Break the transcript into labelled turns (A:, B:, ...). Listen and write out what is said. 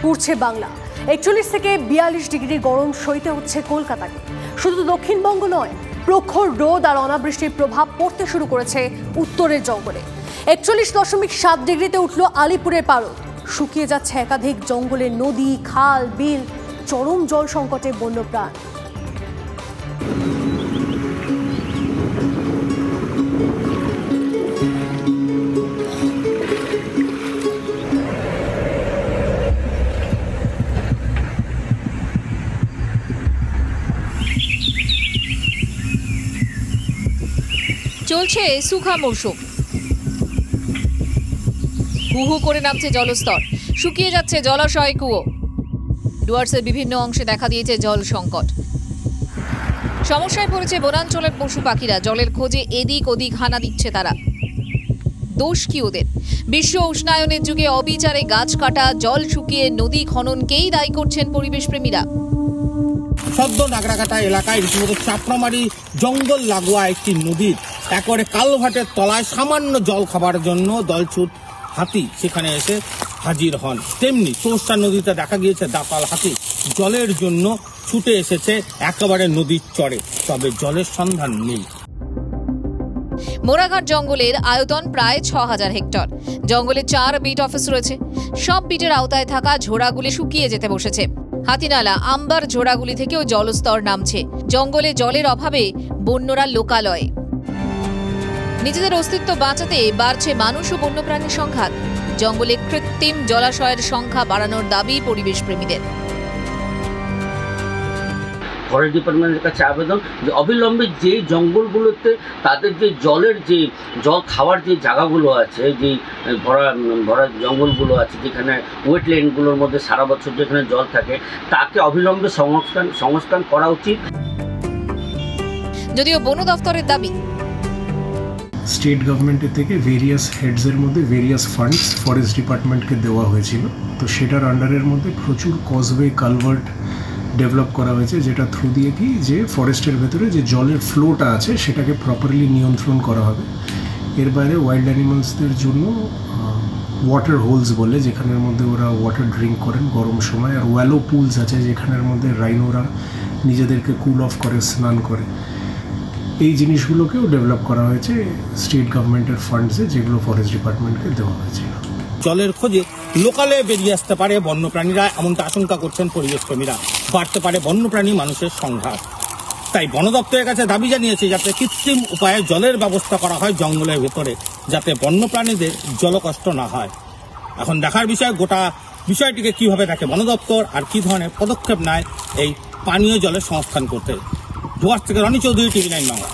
A: পুড়ছে বাংলা। 41 থেকে 42 ডিগ্রি গরম সইতে হচ্ছে কলকাতাকে। শুধু দক্ষিণবঙ্গ নয়, প্রখর রোদ আর অনাবৃষ্টির প্রভাব পড়তে শুরু করেছে উত্তরের জঙ্গলে। 41.7 ডিগ্রিতে উঠল আলিপুরের পারদ। শুকিয়ে যাচ্ছে একাধিক জঙ্গলের নদী, খাল, বিল। চরম জল সংকটে বন্যপ্রাণ।
B: চলছে শুখা মৌসুম। হুহু করে নামছে জলস্তর, শুকিয়ে যাচ্ছে জলাশয়, কুয়ো। ডুয়ার্সের বিভিন্ন অংশে দেখা দিয়েছে জল সংকট। সমস্যায় পড়েছে বনাঞ্চলের পশু পাখিরা। জলের খোঁজে এদিক ওদিক হানা দিচ্ছে তারা। দোষ কি ওদের? বিশ্ব উষ্ণায়নের যুগে অবিচারে গাছ কাটা, জল শুকিয়ে নদী খননকেই দায়ী করছেন পরিবেশ প্রেমীরা।
C: সদ্য নাগরাকাটা এলাকায় রীতিমতো চাপড়ামারি জঙ্গল লাগোয়া একটি নদীর একবারে কালভাটের তলায় সামান্য জল খাবার জন্য দলছুট হাতি সেখানে এসে হাজির হন। তেমনি তোরসা নদীতে দেখা গিয়েছে দাপাল হাতি জলের জন্য ছুটে এসেছে একেবারে নদীর চরে, তবে জলের সন্ধান নেই।
B: মোরাঘাট জঙ্গলের আয়তন প্রায় 6000 হেক্টর। জঙ্গলে 4 বিট অফিস রয়েছে। সব বিটের আওতায় থাকা ঝোড়াগুলি শুকিয়ে যেতে বসেছে। হাতিনালা, আম্বার ঝোড়াগুলি থেকেও জলস্তর নামছে। জঙ্গলে জলের অভাবে বন্যরা লোকালয়ে। নিজেদের অস্তিত্ব বাঁচাতে বাড়ছে মানুষ ও বন্যপ্রাণীর সংঘাত। জঙ্গলে কৃত্রিম জলাশয়ের সংখ্যা বাড়ানোর দাবি পরিবেশ প্রেমীদের।
D: ফরেস্ট ডিপার্টমেন্টের কাছে আবেদন যে অবিলম্বে যে জঙ্গলগুলোতে তাদের যে জলের যে জল খাওয়ার যে জায়গাগুলো আছে, যে ভরা জঙ্গলগুলো আছে, যেখানে ওয়েটল্যান্ডগুলোর মধ্যে সারা বছর যেখানে জল থাকে, তাকে অবিলম্বে সংস্কার করা উচিত।
B: যদিও বন দফতরের দাবি,
E: স্টেট গভর্নমেন্টের থেকে ভেরিয়াস হেডসের মধ্যে ভেরিয়াস ফান্ডস ফরেস্ট ডিপার্টমেন্টকে দেওয়া হয়েছিল। তো সেটার আন্ডারের মধ্যে প্রচুর কজওয়ে, কালভার্ট ডেভেলপ করা হয়েছে, যেটা থ্রু দিয়ে কি যে ফরেস্টের ভেতরে যে জলের ফ্লোটা আছে সেটাকে প্রপারলি নিয়ন্ত্রণ করা হবে। এর বাইরে ওয়াইল্ড অ্যানিমালসদের জন্য ওয়াটার হোলস বলে, যেখানের মধ্যে ওরা ওয়াটার ড্রিঙ্ক করেন গরম সময়, আর ওয়ালো পুলস আছে যেখানের মধ্যে রাইনোরা নিজেদেরকে কুল অফ করে, স্নান করে। এই জিনিসগুলোকেও ডেভেলপ করা হয়েছে স্টেট গভর্নমেন্টের ফান্ডসে, যেগুলো ফরেস্ট ডিপার্টমেন্টকে দেওয়া হয়েছিল।
C: জলের খোঁজে লোকালে বেরিয়ে আসতে পারে বন্যপ্রাণীরা, এমনটা আশঙ্কা করছেন পরিবেশ প্রেমীরা। বাড়তে পারে বন্যপ্রাণী মানুষের সংঘাত। তাই বন দপ্তরের কাছে দাবি জানিয়েছে যাতে কৃত্রিম উপায়ে জলের ব্যবস্থা করা হয় জঙ্গলের ভেতরে, যাতে বন্যপ্রাণীদের জলকষ্ট না হয়। এখন দেখার বিষয় গোটা বিষয়টিকে কিভাবে দেখে বন দপ্তর আর কি ধরনের পদক্ষেপ নেয় এই পানীয় জলের সংস্থান করতে। ডুয়ার্স থেকে রনি চৌধুরী, TV9 বাংলা।